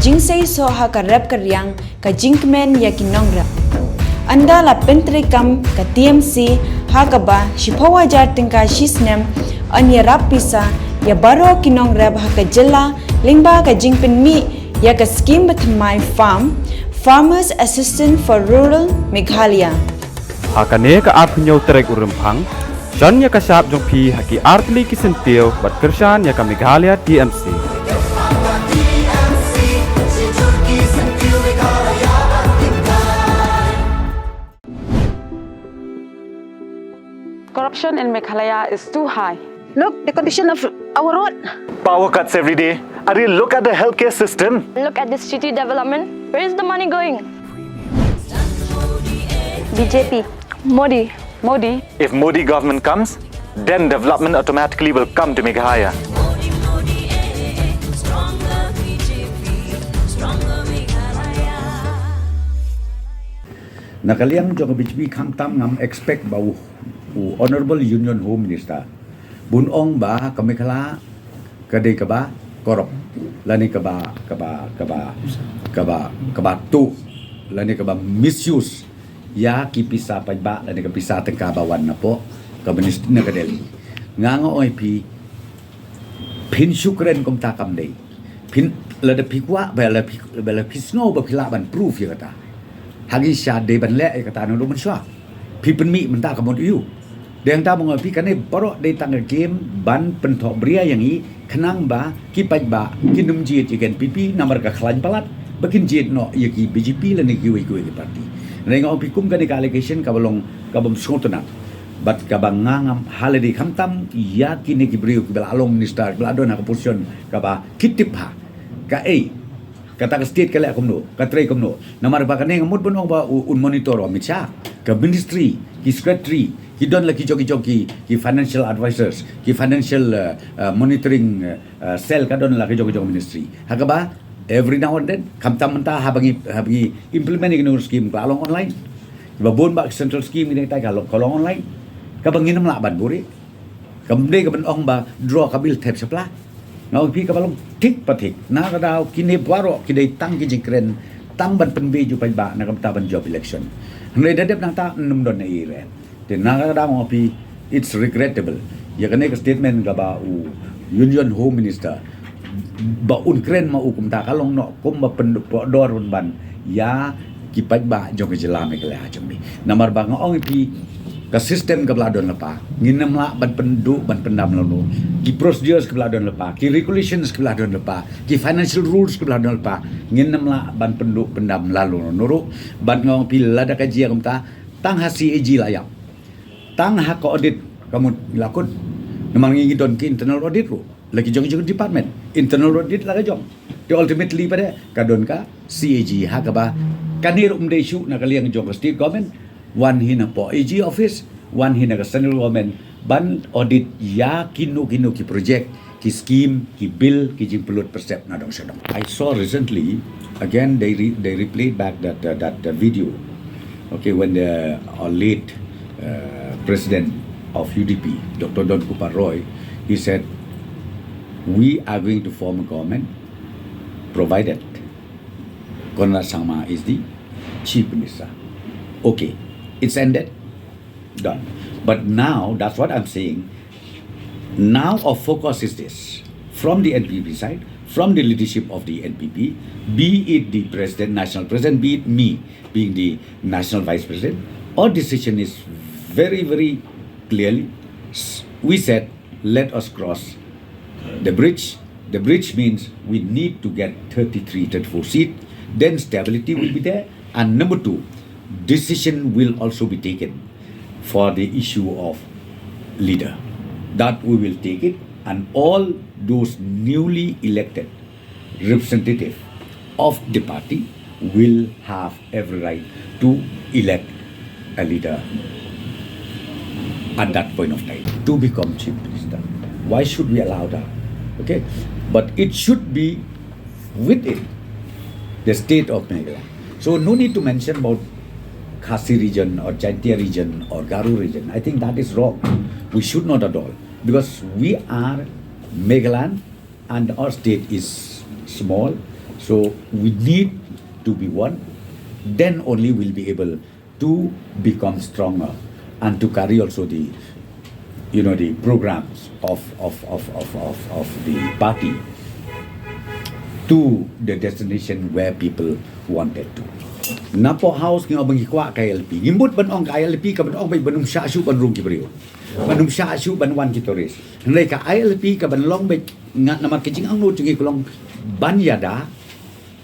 jyrsieh so haka rap karyang ka jingkmen ya kinong rap. Anda la pentrikam ka TMC haka ba shipawa jar tingka shisnem anya rap pisa ya baro kinong rap haka jela lingba ka jingpen mi ya ka scheme batmai farm Farmers Assistant for Rural Meghalaya. Hakane ka art nyo trek urempang, John ya ka sap jong pi haki artli kisentil bat kersan ya ka Meghalaya TMC. Corruption in Meghalaya is too high. Look, the condition of our road. Power cuts every day. Ari, look at the healthcare system. Look at this city development. Where is the money going? BJP. Modi. Modi. If Modi government comes, then development automatically will come to Meghalaya. Nakaliang jong BJP khang tam ngam expect bau Honorable Union Home Minister bunong ba ka Meghalaya kadai ka ba korup lani ka ba tu lani ka ba misuse ya ki pisa pa ba lani ka pisa tengka bawan na po ka minister na kadeli nganga oi pi pin syukren kom ta kam dei pin la de pikwa bela pisno ba pila ban proof ya kata hagi sha de ban le kata no man swa pi pen mi man ta ka mon yu Deng ta mong pi kane baro de tang game ban pen thok bria yang i khnang ba ki paj ba ki num jiet igen pp namar ka khlan palat bakin jiet no ye ki BJP la ni ki wi ki party renga pi kum kane ka allegation ka balong ka bam sotona bat ka bang ngam haledi khamtam ya ki ne ki brio ki bala along minister bala do na ka position ka ba kitip ha ka kata ka state kala komno ka tray komno namar ba kane ngamut bon ba un monitor amit sha ka ministry ki secretary ki don la ki joki ki financial advisors ki financial monitoring cell ka don la ki joki ministry hakaba every now and then kam tam menta habagi implementing no scheme ka along online ba bon ba central scheme ni tai ka long online ka bangin nam la ban buri kam de ka ban ong ba draw ka bil thep sapla ngau pi ka balong tik patik na ka daw kini baro kidai tang ki jikren tang ban penbe ju pai ba na kam ta ban job election ngai dadep nang ta num don nei re then nakakadama pi it's regrettable ya kane ka statement ka ba union home minister ba unkren ma ukum ta kalong no kum ba dor ban ya kipaj ba jong jela Meghalaya jambi namar ba ngong pi ka system ka bladon lapa nginam la ban pendu ban pendam lo ki procedures ka bladon lapa ki regulations ka bladon lapa ki financial rules ka bladon lapa nginam la ban pendu pendam lalu nuru ban ngong pi lada kaji kam ta tang hasi eji layak tang haka audit kamu lakon namang ngi don ki internal audit ro lagi jong department internal audit la jong the ultimately pada kadon ka CAG haka ba kanir umdeshu na kaliang jong state government one hina po AG office one hina ka central government ban audit ya kinu ki project ki scheme ki bill ki jimpulot percep na dong sedong. I saw recently again they replayed back that video okay when the late President of UDP, Dr. Don Kupar Roy, he said, we are going to form a government provided Konrad Sangma is the chief minister. Okay, it's ended, done. But now, that's what I'm saying, now our focus is this, from the NPP side, from the leadership of the NPP, be it the president, national president, be it me being the national vice president, our decision is very, very clearly, we said, let us cross the bridge. The bridge means we need to get 34 seats, then stability will be there. And number two, decision will also be taken for the issue of leader. That we will take it, and all those newly elected representatives of the party will have every right to elect a leader at that point of time to become chief minister. Why should we allow that? Okay, but it should be within the state of Meghalaya. So no need to mention about Khasi region or Jyrsieh region or Garu region. I think that is wrong. We should not at all, because we are Meghalaya and our state is small. So we need to be one. Then only we'll be able to become stronger and to carry also the the programs of the party to the destination where people wanted to. Napo house ng abang ikwa kay LP. Gimbut ban ong kay LP ka ban ong bay banum sya syu ban rung kibriyo. Banum sya syu ban wan kitoris. Ndai ka ILP ka ban long bay nga namat kijing ang no jungi kulong ban yada.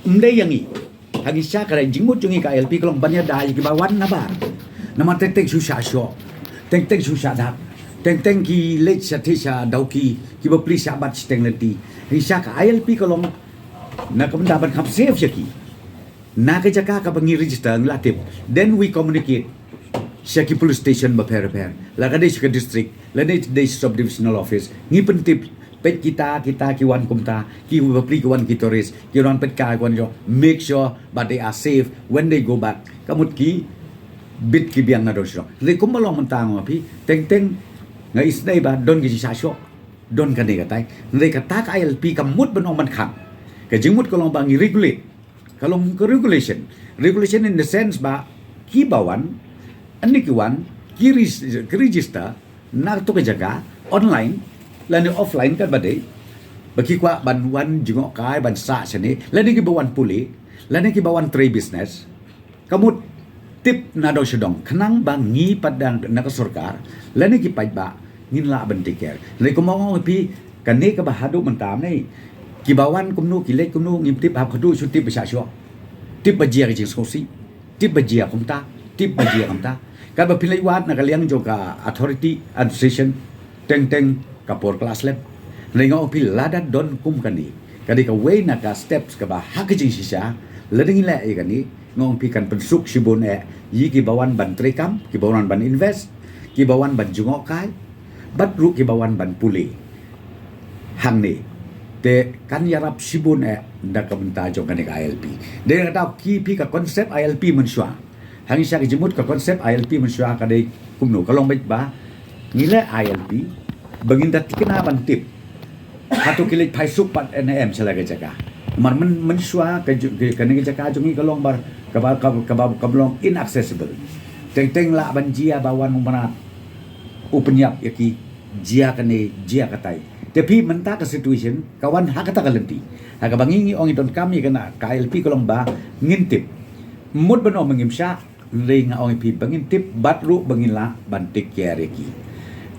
Ndai yangi. Hagi sya ka jingmut jungi ka LP kulong ban yada ki bawan na ba. Namat tek syu sya syo. Tek syu sya dak. Teng ki lech sa tisha dauki ki ba pli sya bat steng leti. Hagi sya ka ILP kulong na kamandaban kap safe siya ki. Na ka jaka ka bangi register ng latip. Then we communicate siya ki police station ba per. Laka day siya ka district. Laka day subdivisional office. Ngi pentip pet kita ki wan kumta ki bapli ki wan kitoris ki wan pet ka wan yo make sure but they are safe when they go back. Kamut ki bit ki biang na do siya. Le kumalong mentang api teng nga isday ba don ki sa syo. Don ka ni katay. Le kata ka ILP kamut banong man kham. Ka jingmut ko long bangi regulate. Kalau regulation in the sense ba kibawan ani kiwan ki register na to ka jaga online lani offline kan badai bagi kwa banwan jingok kai ban sa sini lani kibawan puli lani kibawan trade business kamut tip na do sedong kenang bangi padang na ka sarkar lani ki pai ba ngin la ban take care lani ko mo pi kani ka bahadu mentam ni kibawan kumnu kilek kumnu ngimtip hab khadu syutip besyasyo tip bajia ke skosi tip bajia kumta tip bajia kumta ka ba pilai wat na kaliang joka authority administration teng kapor kelas lab lengo pil ladat don kum kani kadi ka way na ka steps ka ba hakijing sisa leding la e kani ngong pi kan pensuk sibon yi ki bawan ban trekam ki bawan ban invest ki bawan ban jungok kai bat ru ki bawan ban puli hang ni te kan yarap sibun da kabenta jong kan ILP de kata ki pi ka konsep ILP mensua hangi sya ki jemut ka konsep ILP mensua ka de kumno kalong bait ba nilai ILP baginda tikna ban tip hatu kilit phai sup pat NM sala ka jaka man mensua ka kan ka jaka jongi kalong bar ka belong inaccessible teng la ban jia bawan mana upenyap yaki jia kane jia katai tapi mentah ke situation kawan hak kata kalenti hak bangingi ong idon kami kena KLP kolong ba ngintip mud beno mengimsya ring ong pi bangintip batru bangila bantik yareki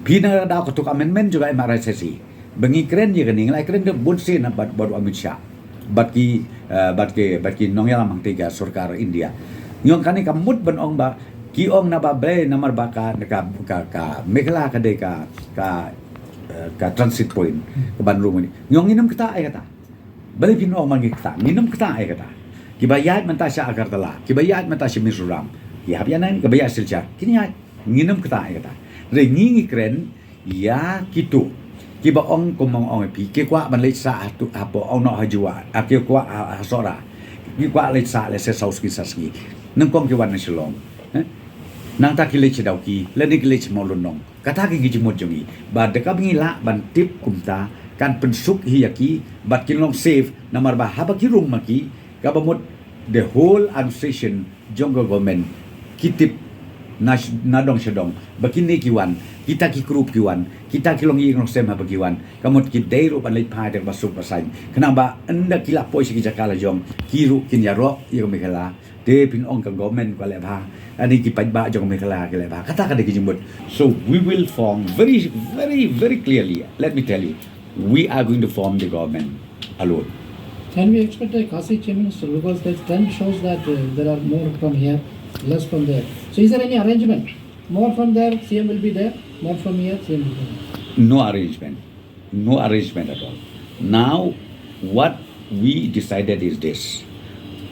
pina da ko tuk amendment juga MRI sesi bangi keren ye kening lai keren de bunsin bat baru Amit Shah batki nongyala mang tiga sarkar India nyong kani kamut ben ong ba ki ong na ba bre namar baka ka Meghalaya ka de ka transit point ke Bandung ni nyong nginum kita ai kata bali pino mangi kita nginum kita ai kata kibayat menta sya Agartala kibayat menta sya Mizoram ya habianan kibayat Syllad kini nginum kita ai kata re ngingi kren ya kitu kiba ong komong ong pi ke kwa ban le sa tu apo ong no hajua ke kwa sora ki kwa le sa le se sauski saski nang kong ki wan na silong nang ta ki le chidauki le ni ki le chmolunong kata ki gi jimot jongi ba de ka bingila ban tip kumta kan pensuk hiyaki bat kilong safe namar ba haba ki room maki ka bamot the whole administration jongo government kitip nadong sedong bakini kiwan kita ki group kiwan kita kilong ying sem haba kiwan kamot ki deiru ban le pai de basuk pasai kenapa anda kila poi si jakala jong kiru kinyaro yo Meghalaya de pin ong ka government ko le ba ani ki pai ba jong Meghalaya ke le ba kata ka de ki jimbut so we will form very clearly let me tell you we are going to form the government alone. Can we expect a Kasi Chief Minister because that trend shows that there are more from here less from there, so is there any arrangement more from there CM will be there more from here CM will be there? No arrangement at all. Now what we decided is this: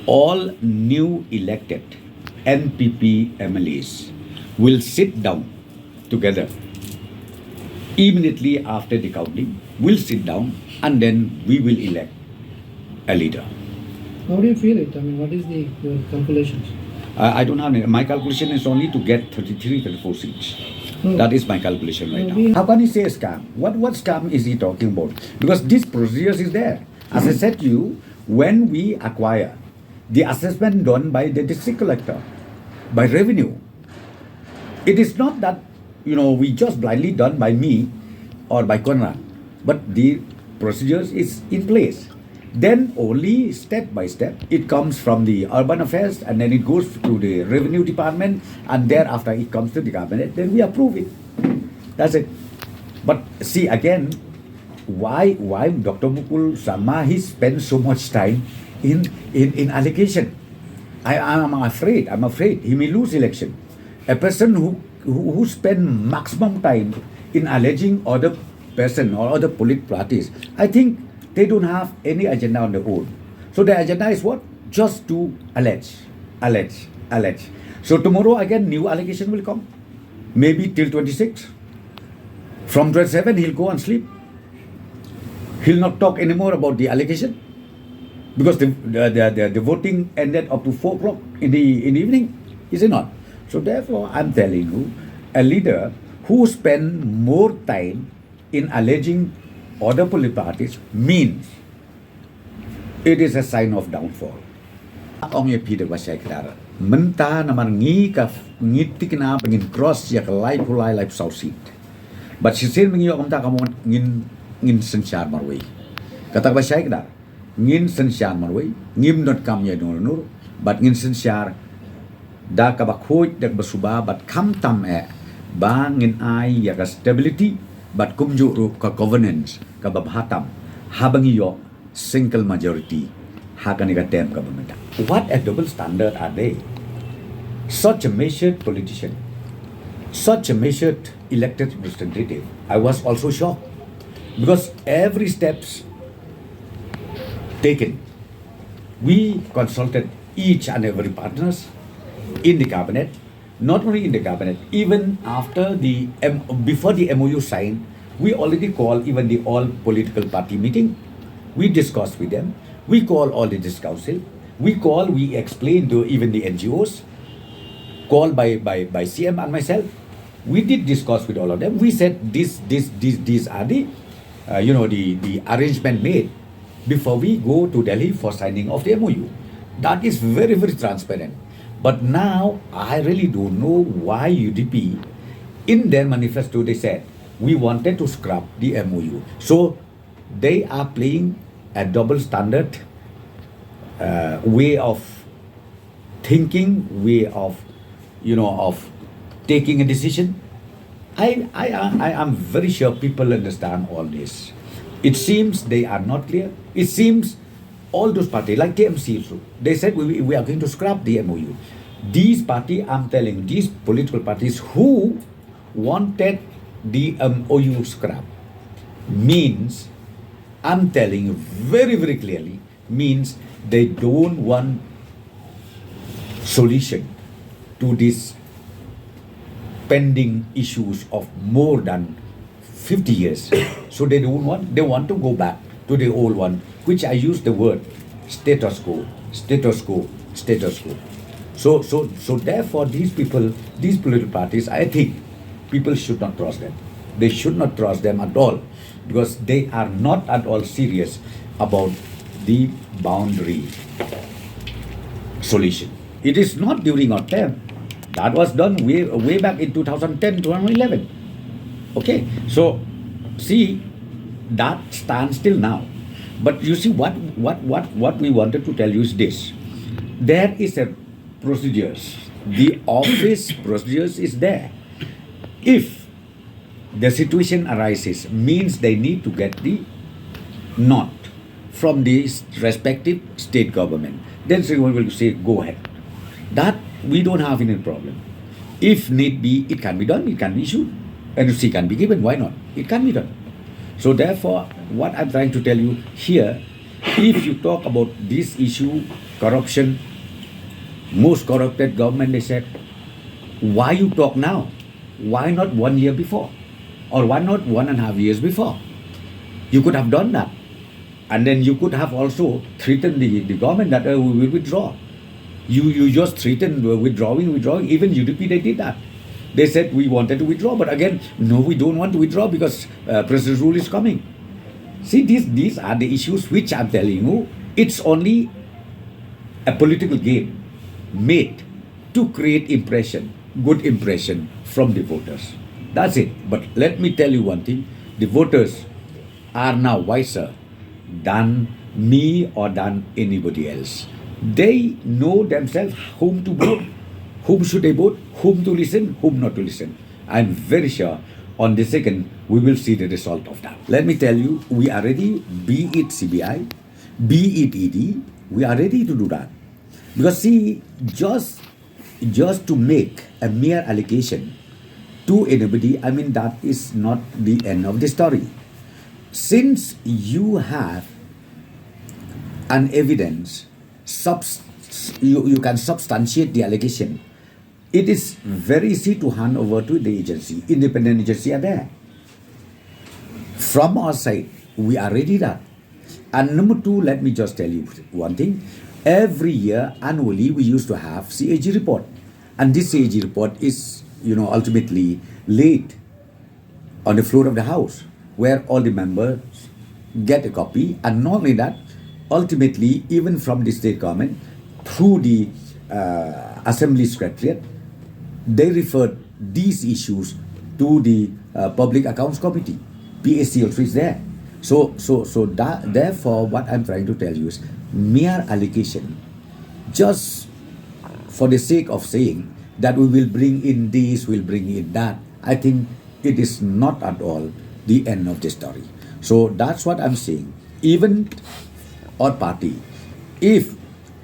all new elected NPP MLAs will sit down together immediately after the counting. We'll sit down and then we will elect a leader. How do you feel it? I mean, what is your calculations? I don't have any. My calculation is only to get 34 seats. No. That is my calculation right now. How can he say scam? What scam is he talking about? Because this procedure is there. As I said to you, when we acquire the assessment done by the district collector, by revenue, it is not that, we just blindly done by me or by Conrad, but the procedures is in place. Then only step by step, it comes from the urban affairs and then it goes to the revenue department and thereafter it comes to the cabinet, then we approve it. That's it. But see again, why Dr. Mukul Sharma, he spends so much time in allocation? I'm afraid he may lose election. A person who spend maximum time in alleging other person or other political parties, I think they don't have any agenda on their own. So the agenda is what? Just to allege. So tomorrow again new allegation will come. Maybe till 26. From 27 he'll go and sleep. He'll not talk anymore about the allegation because the voting ended up to 4 o'clock in the evening, is it not? So therefore, I'm telling you, a leader who spend more time in alleging other political parties means it is a sign of downfall. Ông ye Peter Wasai Kara, menta naman ngiti kina pengin cross ya kelai pulai lai South Seat. But she said mengiyo om ta kamu ngin sensyar marway. Kata Wasai Kara, ngin sensyar marway, ngim not kam ya nur, but ngin sensyar da kabakhoy dak basuba but kam tam ba ngin ai ya ka stability but kumjuru ka governance ka babhatam habang iyo single majority hakaniga tem government. What a double standard are they? Such a measured politician, such a measured elected representative. I was also shocked because every steps taken, we consulted each and every partners in the cabinet, not only in the cabinet, even after before the MOU signed, we already called even the all political party meeting. We discussed with them. We call all the district council. We explained to even the NGOs, called by CM and myself. We did discuss with all of them. We said these are the the arrangement made before we go to Delhi for signing of the MOU. That is very, very transparent. But now I really don't know why UDP in their manifesto they said we wanted to scrap the MOU. So they are playing a double standard way of thinking, way of of taking a decision. I am very sure people understand all this. It seems they are not clear. It seems all those parties like TMC also, they said we are going to scrap the MOU. These parties, I'm telling you, these political parties who wanted the MOU scrap means, I'm telling you very, very clearly, means they don't want solution to these pending issues of more than 50 years. So they want to go back to the old one, which I use the word status quo. So therefore these people, these political parties, I think people should not trust them. They should not trust them at all because they are not at all serious about the boundary solution. It is not during our term. That was done way back in 2010, 2011. Okay, so see, that stands still now. But you see what we wanted to tell you is this. There is a procedures. The office procedures is there. If the situation arises, means they need to get the nod from the respective state government. Then someone will say, go ahead. That we don't have any problem. If need be, it can be done, it can be issued. NOC can be given, why not? It can be done. So therefore, what I'm trying to tell you here, if you talk about this issue, corruption, most corrupted government, they said, why you talk now? Why not 1 year before? Or why not 1.5 years before? You could have done that. And then you could have also threatened the government that we will withdraw. You just threatened withdrawing. Even UDP, they did that. They said we wanted to withdraw, but again, no, we don't want to withdraw because President's rule is coming. See, these are the issues which I'm telling you, It's only a political game made to create good impression from the voters. That's it. But let me tell you one thing, the voters are now wiser than me or than anybody else. They know themselves whom to vote, whom should they vote, whom to listen, whom not to listen. I'm very sure on the second we will see the result of that. Let me tell you, we are ready, be it CBI, be it ED, we are ready to do that. Because see, just to make a mere allegation to anybody, I mean, that is not the end of the story. Since you have an evidence, you can substantiate the allegation, it is very easy to hand over to the agency. Independent agency are there. From our side, we are ready that. And number two, let me just tell you one thing. Every year, annually, we used to have CAG report. And this CAG report is, ultimately laid on the floor of the House, where all the members get a copy. And not only that, ultimately, even from the state government, through the Assembly Secretariat, they referred these issues to the Public Accounts Committee. PAC also is there. So therefore, what I'm trying to tell you is mere allegation, just for the sake of saying that we will bring in this, we'll bring in that. I think it is not at all the end of the story. So that's what I'm saying. Even our party, if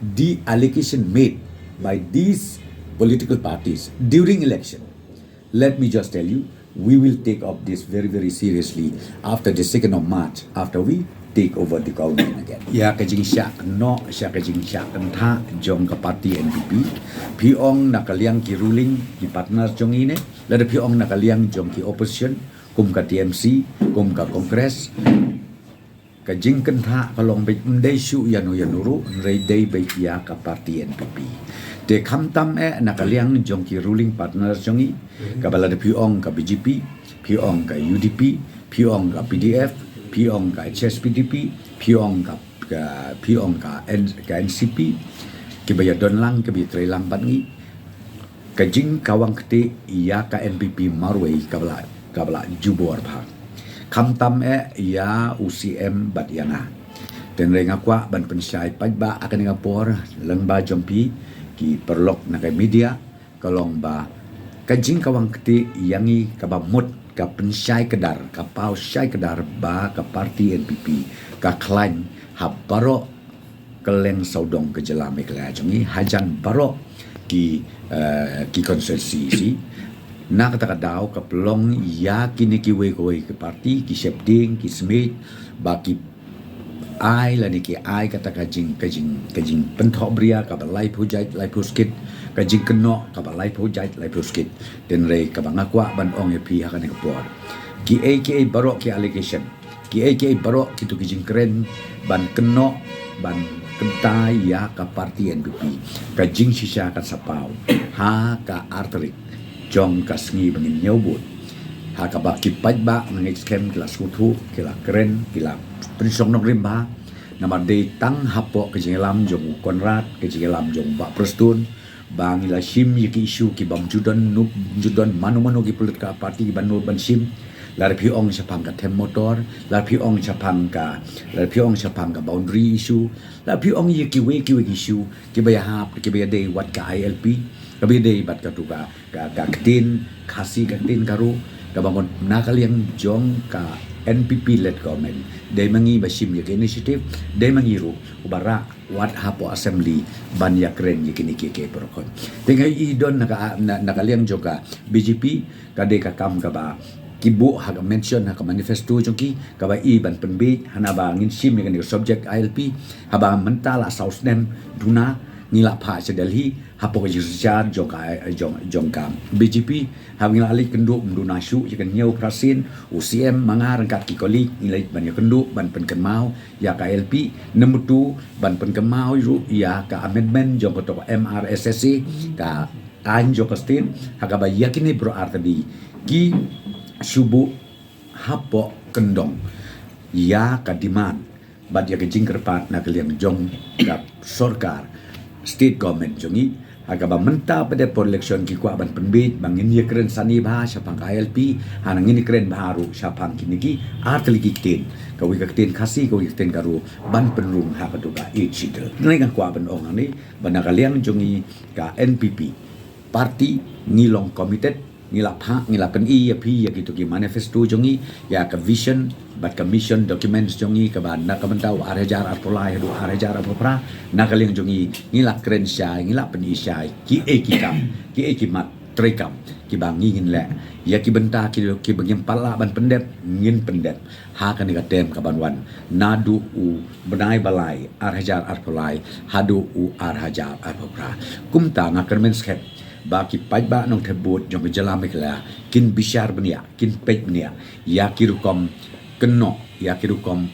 the allegation made by these political parties during election, let me just tell you, we will take up this very, very seriously after the 2nd of March, after we take over the government again. Ya kajing syak no syak kajing syak entha jong ke parti NPP, piong nakaliang ki ruling ki partner jong ini, lada piong nakaliang jong ki opposition, kum ka TMC, kum ka Kongres, kajing kentha kalong baik mendai syu yanuru rei dei baik ya ka parti NPP. De kamtam nakaliang jong ki ruling partner jongi kabala de piong ka BJP, piong ka UDP, piong ka PDF, piong ka HSPDP, piong ka NCP, kibaya don lang kabi tre lang bangi kajing kawang kete ya ka NPP marway kabala jubor bha kamtam ya UCM bat yana den renga kwa ban pensyai pagba akan ngapor lengba jompi ki perlok na kay media kalong ba kajing kawang kete yangi kabamut ka pensyai kedar ka pau syai kedar ba ka parti NPP ka klaim habaro keleng saudong ke jelam Meghalaya jongi hajan baro ki konsensi si na kata daw ka pelong ya kini ki we ke parti ki shepding ki smith ba ki ai la ni ki ai kata kajing penthok bria ka balai phujai lai phuskit kajing keno ka balai phujai lai phuskit den re ka bangakwa ban ong epi hakan ka por ki aka barok ki allegation ki aka barok ki tu kijing keren ban keno ban kentai ya ka parti NPP kajing sisa ka sapau ha ka arterik jong ka sngi bangin nyobut ha ka ba ki pajba nang scam kila sutu kila keren kila Prestone rimba nama de tang hapo ke jelam jong Konrad ke jelam jong ba Prestone bang ila sim yiki isu ki bam judan manu ki politika parti ki banur ban sim lar pi ong sapang ka tem motor lar pi ong sapang ka boundary issue lar pi ong yiki we isu ki baya hap ki baya de wat ka ILP ka baya de bat ka tu ka ketin khasi ketin karu ka bangun nakal yang jong ka NPP led government they mangi basim yaki initiative they mangiru ubara wat hapo assembly ban yakren yakini ke prokon tengai idon nakaliang joka BJP kade ka kam ka ba kibu ha mention ha manifesto joki ka ba i ban penbe hanaba ngin sim yakani subject ILP haba mentala sausnem duna ngila pha se Delhi hapo jyrsieh jongka BJP ha ngila ali kendu mduna syu yakan nyau prasin UCM mangar kat ki kolik ngilai ban kendu ban penkemau ya ka LP number 2 ban penkemau ru ya ka amendment jong ko MRSSC ka anjo ka state ha ka ba yakini bro artadi ki subu hapo kendong ya ka demand bat ya ke jingkerpat nak liang jong kap sorkar state government jongi aga ba menta pada election ki kwa ban penbit bangin ye keren sani ba syapang KLP hanang ini keren baru syapang kini ki artli ki ten kawi ka ten khasi kawi ka ten karu ban penrung ha ka tuka e chiter ngai ka kwa ban ong ani banakaliang jongi ka NPP parti ngilong committed ngilap hak ngilapan ya pi ya gitu ki manifesto jongi ya ka vision bat ka mission documents jongi ka ban na ka mentau arhajar arpolai du arhajar apopra na ka liang jongi ngilap keren syai ngilap pen syai ki ki mat trekam ki bang ngin le ya ki benta ki bagim pala ban pendep ngin pendep ha ka ni ka tem ka ban wan nadu u benai balai arhajar arpolai hadu u arhajar apopra kumta ngaker men skep baki pajba nong tebut jong jala Meghalaya kin bishar benia kin pej benia ya kirukom keno ya kirukom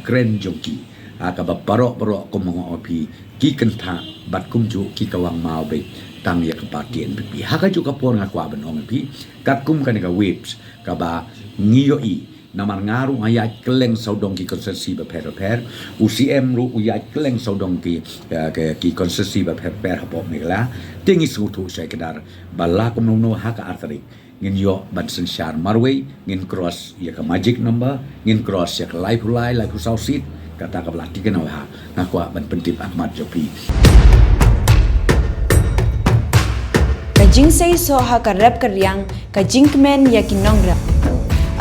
kren jongki aka ba parok kom opi ki kentha bat kum ju ki kawang mau be tang ya kapatien pi haka ju kapor ngakwa ben ong pi kat kum kan ka waves ka ba ngiyo i namar ngaru ayat keleng saudong ki konsesi ba per UCM ru ayat keleng saudong ki konsesi ba per hapo Meghalaya tingi sutu saya kedar bala kumno haka arteri ngin yo ban sensyar marway ngin cross ya ka magic number ngin cross ya ka live south seat kata ka belati ke ha ngakwa ban pentip Ahmad Jopi ka jingse so ha ka rap karyang ka jinkmen ya kinong rap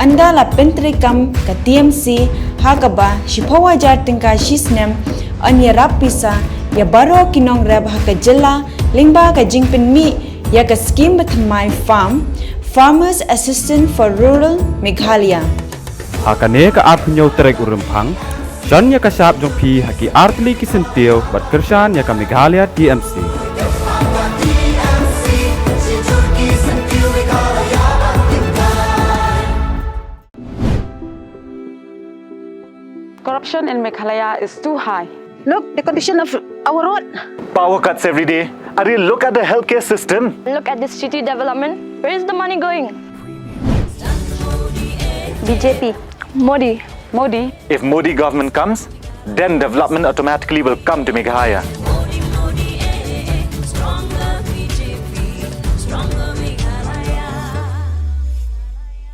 anda la pentrikam ka TMC hakaba shipawa jartingka shisnem anya rapisa ya baro kinong rap haka jela lingba ka jingpen mi ya ka scheme my farmers assistant for rural Meghalaya Hakane ka arpunyo trek urempang Jan ya ka syap jong pi haki artli kisentil bat kersan ya ka Meghalaya TMC Corruption in Meghalaya is too high. Look, the condition of our road. Power cuts every day. Ariel, look at the healthcare system. Look at this city development. Where is the money going? BJP. Modi. Modi. If Modi government comes, then development automatically will come to Meghalaya.